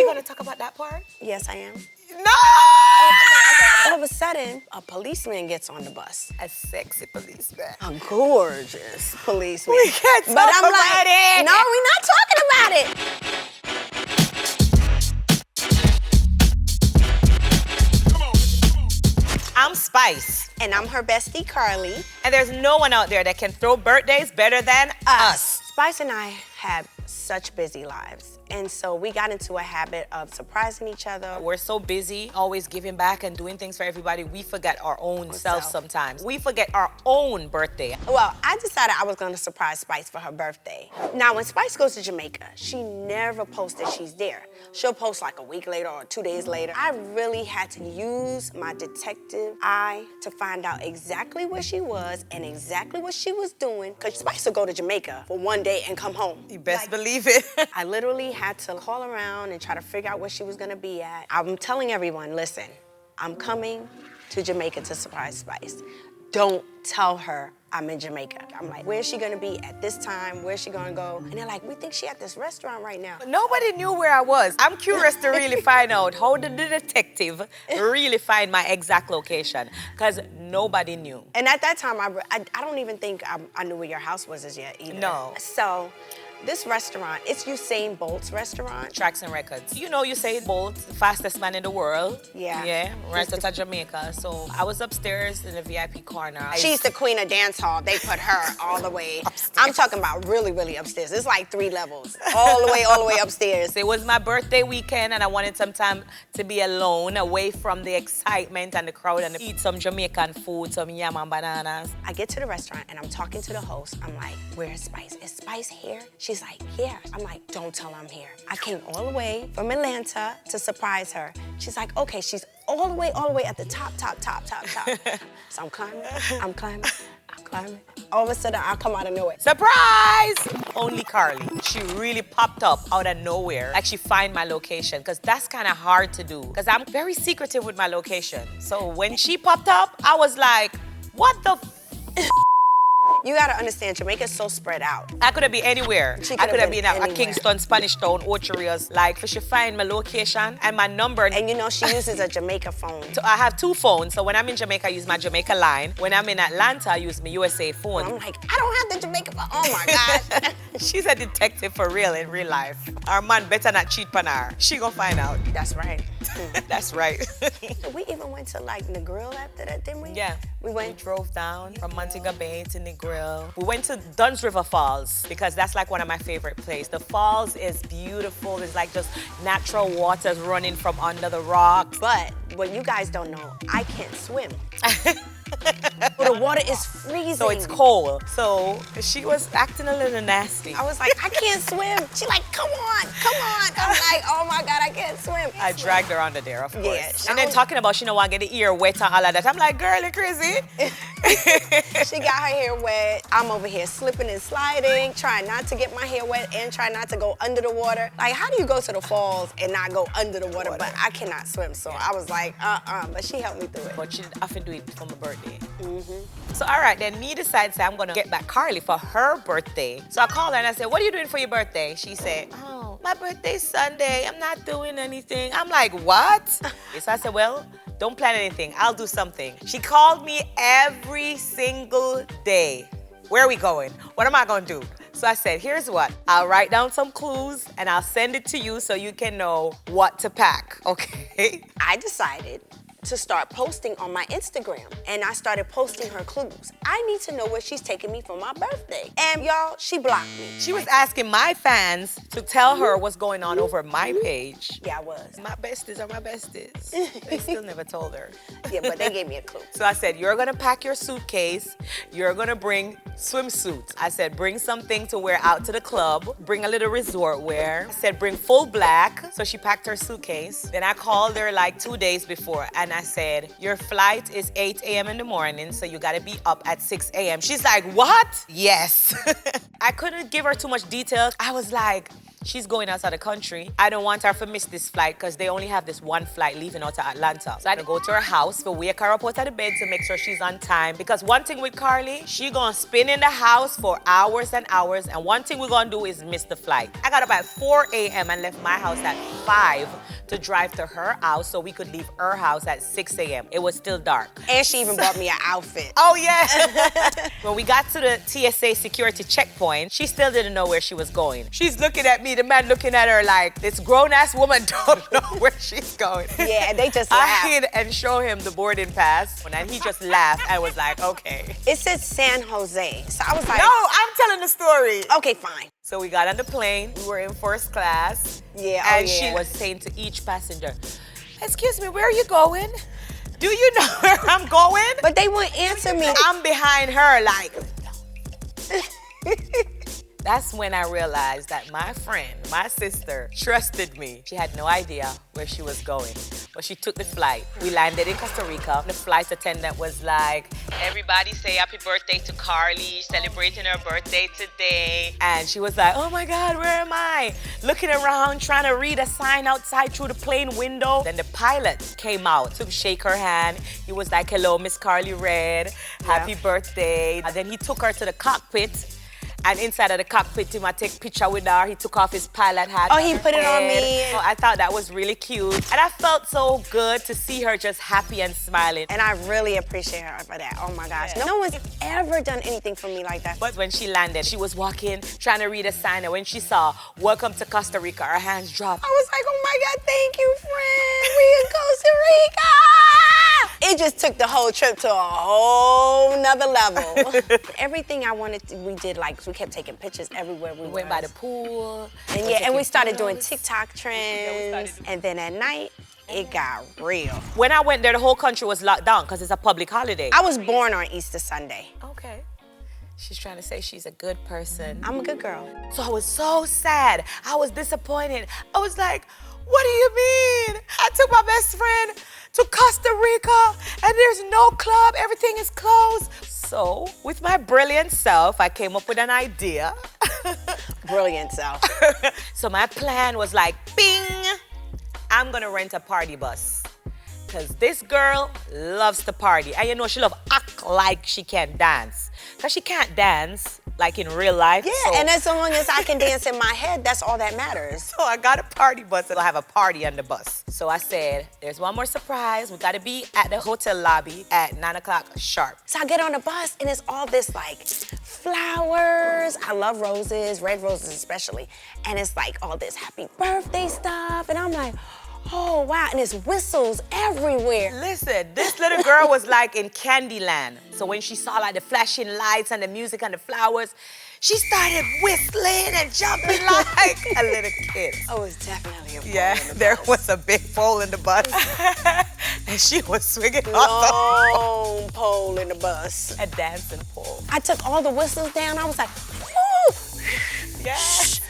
we gonna talk about that part? Yes, I am. No! All of a sudden, a policeman gets on the bus. A sexy policeman. A gorgeous policeman. We can't talk but I'm about like, it. no, we're not talking about it. I'm Spice. And I'm her bestie, Karlie. And there's no one out there that can throw birthdays better than us. Spice and I have such busy lives. And so we got into a habit of surprising each other. We're so busy, always giving back and doing things for everybody, we forget our own selves sometimes. We forget our own birthday. Well, I decided I was gonna surprise Spice for her birthday. Now, when Spice goes to Jamaica, she never posts that she's there. She'll post like a week later or 2 days later. I really had to use my detective eye to find out exactly where she was and exactly what she was doing, because Spice will go to Jamaica for 1 day and come home. You best believe it. I literally had to call around and try to figure out where she was gonna be at. I'm telling everyone, listen, I'm coming to Jamaica to surprise Spice. Don't tell her I'm in Jamaica. I'm like, where's she gonna be at this time? Where's she gonna go? And they're like, we think she at this restaurant right now. Nobody knew where I was. I'm curious to really find out how did the detective really find my exact location, because nobody knew. And at that time, I don't even think I knew where your house was as yet either. No. So, this restaurant, it's Usain Bolt's restaurant. Tracks and Records. You know Usain Bolt, the fastest man in the world. Yeah. Yeah, right out of Jamaica. So I was upstairs in the VIP corner. She's the queen of dance hall. They put her all the way. Upstairs. I'm talking about really, really upstairs. It's like 3 levels, all the way upstairs. It was my birthday weekend and I wanted some time to be alone, away from the excitement and the crowd, and eat some Jamaican food, some yam and bananas. I get to the restaurant and I'm talking to the host. I'm like, where's Spice? Is Spice here? She's like, yeah. I'm like, don't tell her I'm here. I came all the way from Atlanta to surprise her. She's like, okay, she's all the way at the top. So I'm climbing. All of a sudden, I'll come out of nowhere. Surprise! Only Karlie. She really popped up out of nowhere. Like she find my location, because that's kind of hard to do, because I'm very secretive with my location. So when she popped up, I was like, what the You gotta understand, Jamaica's so spread out. I could have been anywhere. I could have been at anywhere. Kingston, Spanish Town, Ocho Rios. Like, for she find my location and my number. And you know, she uses a Jamaica phone. So I have 2 phones. So when I'm in Jamaica, I use my Jamaica line. When I'm in Atlanta, I use my USA phone. I'm like, I don't have the Jamaica phone. Oh my gosh. She's a detective for real in real life. Our man better not cheat on her. She gonna find out. That's right. That's right. We even went to like Negril after that, didn't we? Yeah. We drove down from Montego Bay to Negril. We went to Dunn's River Falls because that's like one of my favorite places. The falls is beautiful. There's like just natural waters running from under the rocks. But what you guys don't know, I can't swim. The water is freezing. So it's cold. So she was acting a little nasty. I was like, I can't swim. She like, come on. I'm like, oh my God, I can't swim. I dragged her under there, of course. Yeah, and then talking about she don't want to get the ear wet and all of that. I'm like, girl, you crazy? She got her hair wet. I'm over here slipping and sliding, trying not to get my hair wet and trying not to go under the water. Like, how do you go to the falls and not go under the water? But I cannot swim, so I was like, but she helped me through it. But she often do it for my birthday. So all right, then me decides I'm gonna get back Karlie for her birthday. So I called her and I said, what are you doing for your birthday? She said, oh, my birthday's Sunday. I'm not doing anything. I'm like, what? So I said, well, don't plan anything. I'll do something. She called me every single day. Where are we going? What am I gonna do? So I said, here's what. I'll write down some clues and I'll send it to you so you can know what to pack, okay? I decided to start posting on my Instagram, and I started posting her clues. I need to know where she's taking me for my birthday. And y'all, she blocked me. She was asking my fans to tell her what's going on over my page. Yeah, I was. My besties are my besties. They still never told her. Yeah, but they gave me a clue. So I said, you're gonna pack your suitcase. You're gonna bring swimsuits. I said, bring something to wear out to the club. Bring a little resort wear. I said, bring full black. So she packed her suitcase. Then I called her like 2 days before and I said, your flight is 8 a.m. in the morning, so you gotta be up at 6 a.m. She's like, what? Yes. I couldn't give her too much details. I was like, She's going outside the country. I don't want her to miss this flight because they only have this one flight leaving out of Atlanta. So I had to go to her house to wake her up out of the bed to make sure she's on time. Because one thing with Karlie, she gonna spin in the house for hours and hours. And one thing we're gonna do is miss the flight. I got up at 4 a.m. and left my house at 5 to drive to her house so we could leave her house at 6 a.m. It was still dark. And she even bought me an outfit. Oh, yeah. When we got to the TSA security checkpoint, she still didn't know where she was going. She's looking at me, the man looking at her like, this grown-ass woman don't know where she's going. Yeah, they just I laughed. hid and show him the boarding pass, and he just laughed and was like, okay. It said San Jose. So I was like, No, I'm telling the story. okay, fine. So we got on the plane. We were in first class. Yeah, And she was saying to each passenger, excuse me, where are you going? Do you know where I'm going? But they wouldn't answer me. I'm behind her like. That's when I realized that my friend, my sister, trusted me. She had no idea where she was going, but she took the flight. We landed in Costa Rica. The flight attendant was like, everybody say happy birthday to Karlie, celebrating her birthday today. And she was like, oh my God, where am I? Looking around, trying to read a sign outside through the plane window. Then the pilot came out to shake her hand. He was like, hello, Miss Karlie Redd, happy birthday. And then he took her to the cockpit. And inside of the cockpit, he might take a picture with her. He took off his pilot hat. Oh, he put it on me. So I thought that was really cute. And I felt so good to see her just happy and smiling. And I really appreciate her for that. Oh my gosh. No one's ever done anything for me like that. But when she landed, she was walking, trying to read a sign. And when she saw, welcome to Costa Rica, her hands dropped. I was like, oh my God, thank you, friend. We in Costa Rica. It just took the whole trip to a whole nother level. Everything I wanted to, we did, like, we kept taking pictures everywhere we went by the pool. And we started doing TikTok trends. And then at night, it got real. When I went there, the whole country was locked down because it's a public holiday. I was born on Easter Sunday. Okay. She's trying to say she's a good person. I'm a good girl. So I was so sad. I was disappointed. I was like, what do you mean? I took my best friend to Costa Rica and there's no club, everything is closed. So, with my brilliant self, I came up with an idea. Brilliant self. So my plan was like, bing, I'm gonna rent a party bus. Cause this girl loves to party. And you know, she loves act like she can dance. Cause she can't dance like in real life. Yeah, and as long as I can dance in my head, that's all that matters. So I got a party bus and I'll have a party on the bus. So I said, there's one more surprise. We gotta be at the hotel lobby at 9 o'clock sharp. So I get on the bus and it's all this like flowers. I love roses, red roses especially. And it's like all this happy birthday stuff. And I'm like, oh wow, and there's whistles everywhere. Listen, this little girl was like in Candyland. So when she saw like the flashing lights and the music and the flowers, she started whistling and jumping like a little kid. Oh, it's definitely a pole Yeah, in the there bus. was a big pole in the bus. And she was swinging off Long pole in the bus. a dancing pole. I took all the whistles down. I was like, woo! Yeah.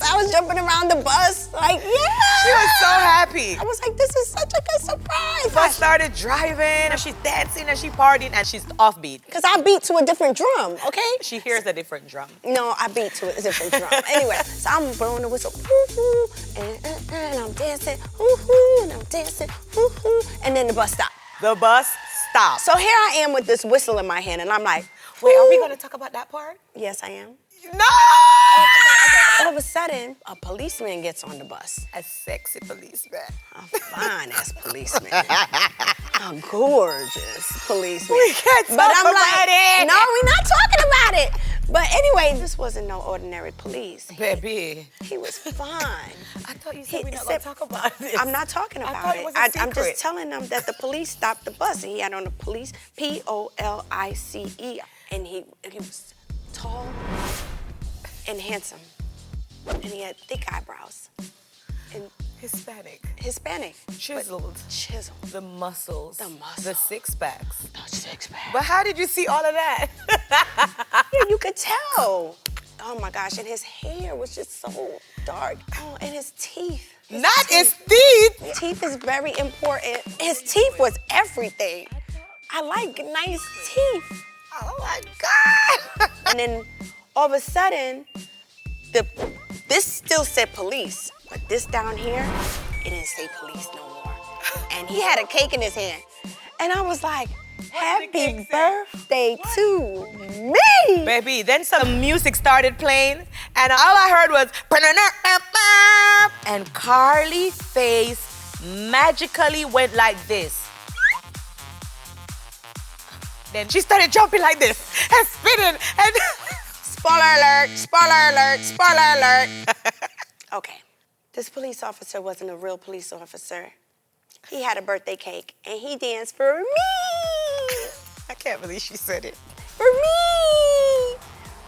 I was jumping around the bus, like, yeah! She was so happy. I was like, this is such a good surprise. The bus started driving and she's dancing and she's partying and she's offbeat. Because I beat to a different drum, okay? She hears a different drum. No, I beat to a different drum. Anyway, so I'm blowing the whistle, woo-hoo, and I'm dancing, woo-hoo, and I'm dancing, woo-hoo, and then the bus stopped. The bus stopped. So here I am with this whistle in my hand, and I'm like, Wait, are we woo. going to talk about that part? Yes, I am. No! All of a sudden, a policeman gets on the bus. A sexy policeman. A fine-ass policeman. A gorgeous policeman. We can't talk about it. No, we're not talking about it. But anyway, this wasn't no ordinary police. Baby. He was fine. I thought you said we're not said- going to talk about this. I'm not talking I about thought it. it was a I'm secret. just telling them that the police stopped the bus, and he had on the police, P-O-L-I-C-E, and he was tall and handsome, and he had thick eyebrows, and Hispanic. Chiseled. Chiseled. The muscles. The muscles. The six packs. The six-pack. But how did you see all of that? Yeah, you could tell. Oh my gosh, and his hair was just so dark. Oh, and his teeth. Not his teeth. Teeth is very important. His teeth was everything. I like nice teeth. Oh my God. And then all of a sudden, the This still said police, but this down here, it didn't say police no more. And he had a cake in his hand. And I was like, happy birthday to me! Baby, then some music started playing, and all I heard was, and Karlie's face magically went like this. Then she started jumping like this, and spinning, and... Spoiler alert, spoiler alert, spoiler alert. Okay, this police officer wasn't a real police officer. He had a birthday cake, and he danced for me. I can't believe she said it. For me.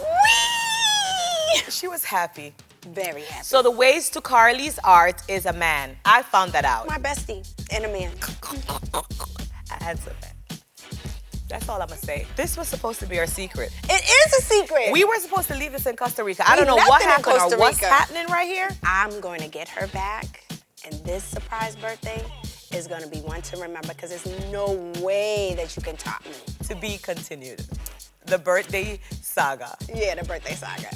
Wee. She was happy. Very happy. So the ways to Karlie's art is a man. I found that out. My bestie and a man. A handsome man. That's all I'm gonna say. This was supposed to be our secret. It is a secret. We were supposed to leave this in Costa Rica. I don't know what happened or what's happening right here. I'm going to get her back, and this surprise birthday is going to be one to remember because there's no way that you can top me. To be continued. The birthday saga. Yeah, the birthday saga.